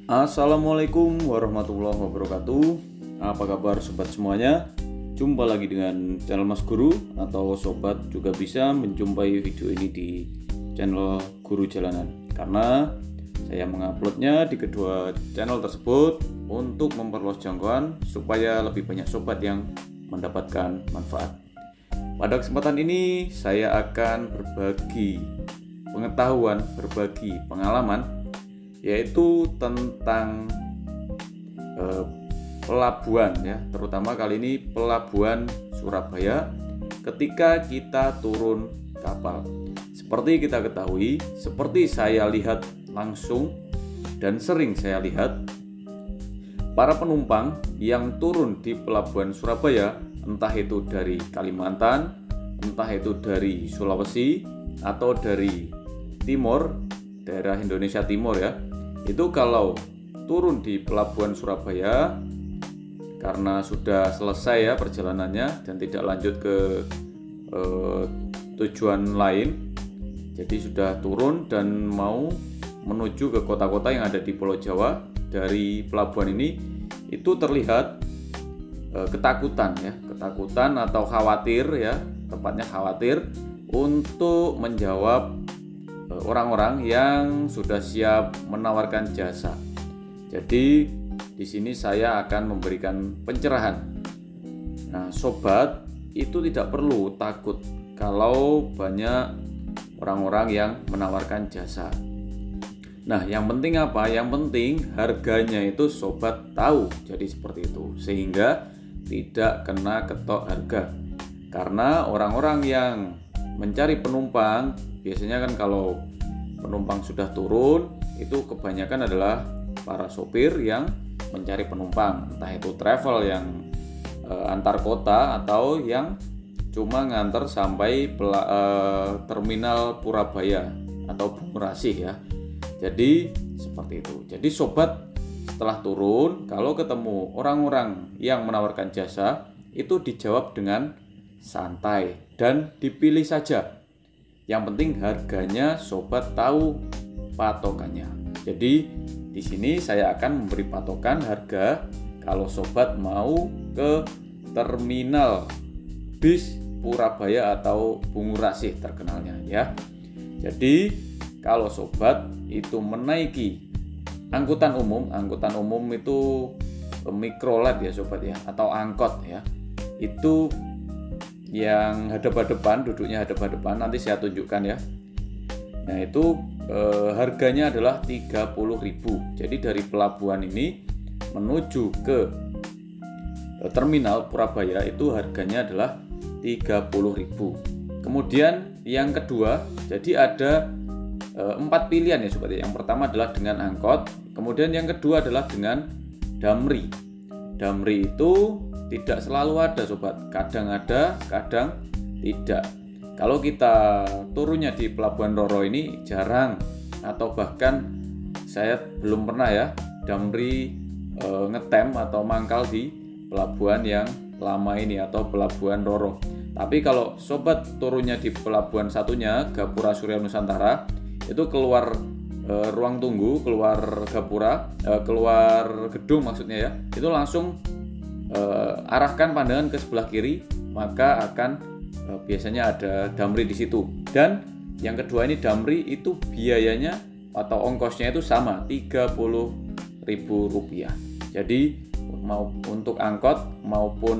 Assalamualaikum warahmatullahi wabarakatuh. Apa kabar sobat semuanya? Jumpa lagi dengan channel Mas Guru, atau sobat juga bisa menjumpai video ini di channel Guru Jalanan, karena saya menguploadnya di kedua channel tersebut untuk memperluas jangkauan supaya lebih banyak sobat yang mendapatkan manfaat. Pada kesempatan ini saya akan berbagi pengetahuan, berbagi pengalaman, yaitu tentang pelabuhan ya, terutama kali ini pelabuhan Surabaya ketika kita turun kapal. Seperti kita ketahui, seperti saya lihat langsung dan sering saya lihat, para penumpang yang turun di pelabuhan Surabaya, entah itu dari Kalimantan, entah itu dari Sulawesi atau dari timur, daerah Indonesia Timur ya, itu kalau turun di pelabuhan Surabaya karena sudah selesai ya perjalanannya dan tidak lanjut ke tujuan lain, jadi sudah turun dan mau menuju ke kota-kota yang ada di Pulau Jawa, dari pelabuhan ini itu terlihat ketakutan ya, ketakutan atau khawatir ya, tepatnya khawatir untuk menjawab orang-orang yang sudah siap menawarkan jasa. Jadi di sini saya akan memberikan pencerahan. Nah, sobat itu tidak perlu takut kalau banyak orang-orang yang menawarkan jasa. Nah, yang penting apa? Yang penting harganya itu sobat tahu. Jadi seperti itu, sehingga tidak kena ketok harga. Karena orang-orang yang mencari penumpang, biasanya kan kalau penumpang sudah turun, itu kebanyakan adalah para sopir yang mencari penumpang, entah itu travel yang antar kota atau yang cuma nganter sampai terminal Purabaya atau Bungurasih ya. Jadi seperti itu. Jadi sobat setelah turun, kalau ketemu orang-orang yang menawarkan jasa, itu dijawab dengan santai dan dipilih saja. Yang penting harganya sobat tahu patokannya. Jadi di sini saya akan memberi patokan harga kalau sobat mau ke terminal bis Purabaya atau Bungurasih terkenalnya ya. Jadi kalau sobat itu menaiki angkutan umum itu mikrolet ya sobat ya, atau angkot ya, itu yang hadap-hadapan, duduknya hadap-hadapan, nanti saya tunjukkan ya. Nah itu harganya adalah 30.000. Jadi dari pelabuhan ini menuju ke terminal Purabaya itu harganya adalah 30.000. Kemudian yang kedua, jadi ada 4 pilihan ya sobat. Yang pertama adalah dengan angkot, kemudian yang kedua adalah dengan damri. Damri itu tidak selalu ada sobat, kadang ada, kadang tidak. Kalau kita turunnya di Pelabuhan Roro ini jarang, atau bahkan saya belum pernah ya damri ngetem atau mangkal di pelabuhan yang lama ini atau Pelabuhan Roro. Tapi kalau sobat turunnya di pelabuhan satunya, Gapura Surya Nusantara, itu keluar ruang tunggu, keluar gapura, keluar gedung maksudnya ya, itu langsung arahkan pandangan ke sebelah kiri, maka akan biasanya ada damri di situ. Dan yang kedua ini damri itu biayanya atau ongkosnya itu sama, Rp30.000. Jadi mau untuk angkot maupun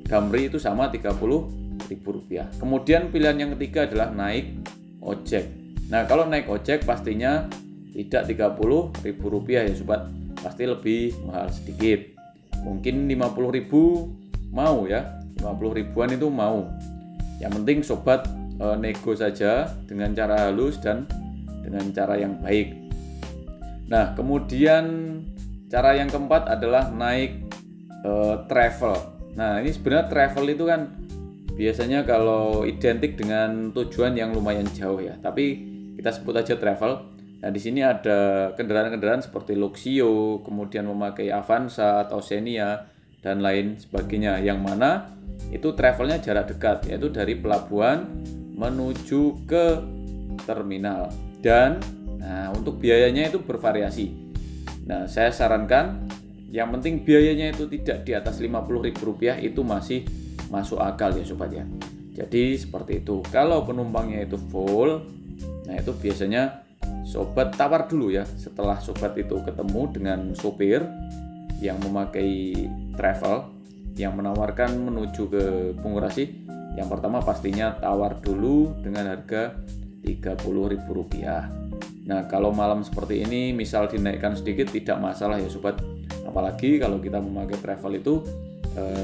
damri itu sama Rp30.000. Kemudian pilihan yang ketiga adalah naik ojek. Nah kalau naik ojek pastinya tidak Rp30.000 ya sobat, pasti lebih mahal sedikit, mungkin 50.000 mau ya, 50 ribuan itu mau. Yang penting sobat nego saja dengan cara halus dan dengan cara yang baik. Nah kemudian cara yang keempat adalah naik travel. Nah ini sebenarnya travel itu kan biasanya kalau identik dengan tujuan yang lumayan jauh ya, tapi kita sebut aja travel. Nah, di sini ada kendaraan-kendaraan seperti Luxio, kemudian memakai Avanza atau Xenia dan lain sebagainya, yang mana itu travelnya jarak dekat, yaitu dari pelabuhan menuju ke terminal. Dan Nah, untuk biayanya itu bervariasi. Nah, saya sarankan yang penting biayanya itu tidak di atas Rp50.000, itu masih masuk akal ya sobat ya. Jadi seperti itu. Kalau penumpangnya itu full, nah itu biasanya sobat tawar dulu ya. Setelah sobat itu ketemu dengan sopir yang memakai travel, yang menawarkan menuju ke Bungurasi, yang pertama pastinya tawar dulu dengan harga Rp30.000. Nah, kalau malam seperti ini misal dinaikkan sedikit tidak masalah ya sobat. Apalagi kalau kita memakai travel itu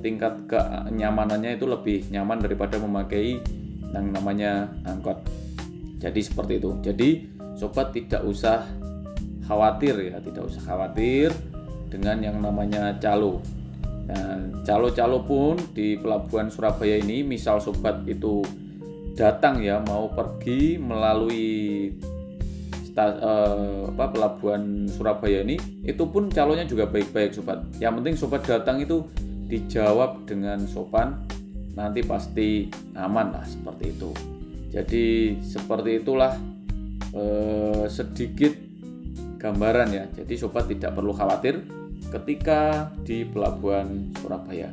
tingkat kenyamanannya itu lebih nyaman daripada memakai yang namanya angkot. Jadi seperti itu. Jadi sobat tidak usah khawatir ya, tidak usah khawatir dengan yang namanya calo. Nah, calo-calo pun di pelabuhan Surabaya ini, misal sobat itu datang ya mau pergi melalui pelabuhan Surabaya ini, itu pun calonya juga baik-baik sobat. Yang penting sobat datang itu dijawab dengan sopan, nanti pasti aman lah, seperti itu. Jadi seperti itulah sedikit gambaran ya. Jadi sobat tidak perlu khawatir ketika di pelabuhan Surabaya.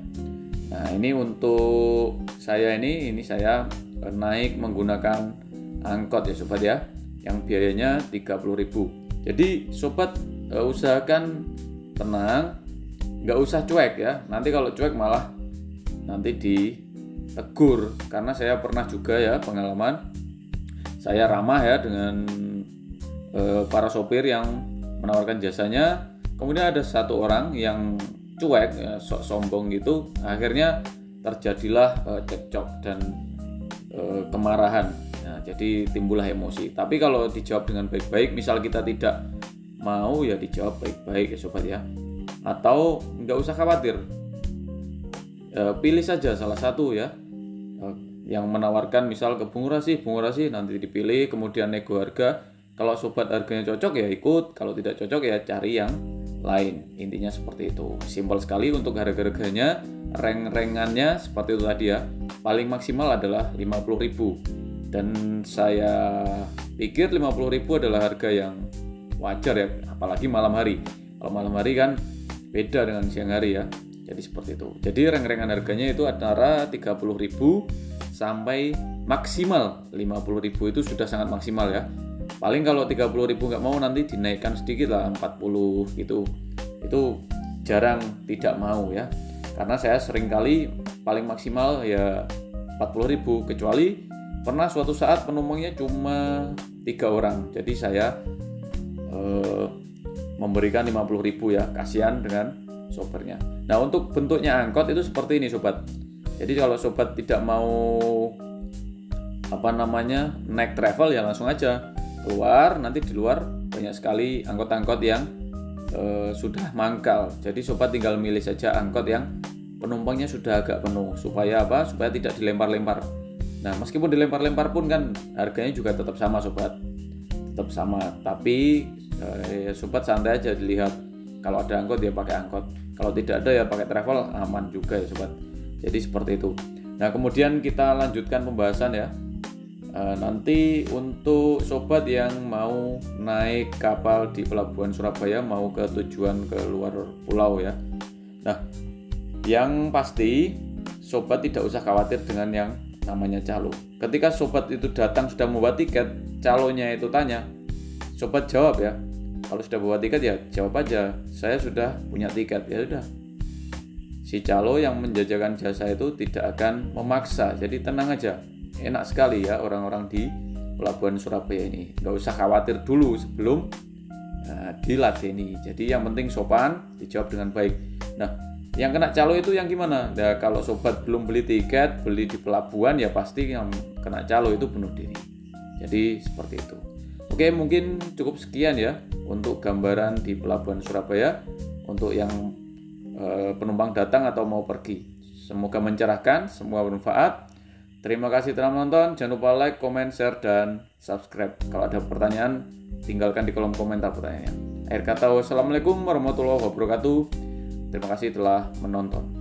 Nah, ini untuk saya ini saya naik menggunakan angkot ya sobat ya, yang biayanya Rp30.000. Jadi sobat usahakan tenang, nggak usah cuek ya. Nanti kalau cuek malah nanti ditegur. Karena saya pernah juga ya pengalaman, saya ramah ya dengan para sopir yang menawarkan jasanya. Kemudian ada satu orang yang cuek ya, sok sombong gitu. Akhirnya terjadilah cekcok dan kemarahan. Nah, jadi timbullah emosi. Tapi kalau dijawab dengan baik-baik, misal kita tidak mau ya dijawab baik-baik ya sobat ya. Atau nggak usah khawatir, pilih saja salah satu ya, yang menawarkan misal ke Bungurasi nanti dipilih, kemudian nego harga. Kalau sobat harganya cocok ya ikut, kalau tidak cocok ya cari yang lain. Intinya seperti itu. Simpel sekali untuk harga-harganya, reng-rengannya seperti itu tadi ya. Paling maksimal adalah Rp50.000. Dan saya pikir Rp50.000 adalah harga yang wajar ya, apalagi malam hari. Kalau malam hari kan beda dengan siang hari ya. Jadi seperti itu. Jadi reng-rengan harganya itu antara Rp30.000 sampai maksimal Rp50.000, itu sudah sangat maksimal ya. Paling kalau Rp30.000 nggak mau, nanti dinaikkan sedikit lah, 40 gitu. Itu jarang tidak mau ya. Karena saya sering kali paling maksimal ya Rp40.000, kecuali pernah suatu saat penumpangnya cuma 3 orang. Jadi saya memberikan Rp50.000 ya, kasihan dengan sopirnya. Nah, untuk bentuknya angkot itu seperti ini sobat. Jadi kalau sobat tidak mau naik travel ya langsung aja keluar. Nanti di luar banyak sekali angkot-angkot yang sudah mangkal. Jadi sobat tinggal milih saja angkot yang penumpangnya sudah agak penuh, supaya apa? Supaya tidak dilempar-lempar. Nah, meskipun dilempar-lempar pun kan harganya juga tetap sama sobat, tetap sama. Tapi sobat santai aja dilihat. Kalau ada angkot ya pakai angkot, kalau tidak ada ya pakai travel, aman juga ya sobat. Jadi seperti itu. Nah, kemudian kita lanjutkan pembahasan ya. Nanti untuk sobat yang mau naik kapal di pelabuhan Surabaya, mau ke tujuan ke luar pulau ya. Nah, yang pasti sobat tidak usah khawatir dengan yang namanya calo. Ketika sobat itu datang sudah membawa tiket, calonya itu tanya, sobat jawab ya. Kalau sudah bawa tiket ya jawab aja, saya sudah punya tiket. Ya sudah. Si calo yang menjajakan jasa itu tidak akan memaksa. Jadi tenang aja. Enak sekali ya orang-orang di pelabuhan Surabaya ini. Nggak usah khawatir dulu sebelum diladeni. Jadi yang penting sopan, dijawab dengan baik. Nah, yang kena calo itu yang gimana? Nah, kalau sobat belum beli tiket, beli di pelabuhan ya pasti yang kena calo itu bunuh diri. Jadi seperti itu. Oke, mungkin cukup sekian ya untuk gambaran di pelabuhan Surabaya untuk yang penumpang datang atau mau pergi. Semoga mencerahkan, semua bermanfaat. Terima kasih telah menonton. Jangan lupa like, comment, share, dan subscribe. Kalau ada pertanyaan, tinggalkan di kolom komentar pertanyaannya. Akhir kata, wassalamualaikum warahmatullahi wabarakatuh. Terima kasih telah menonton.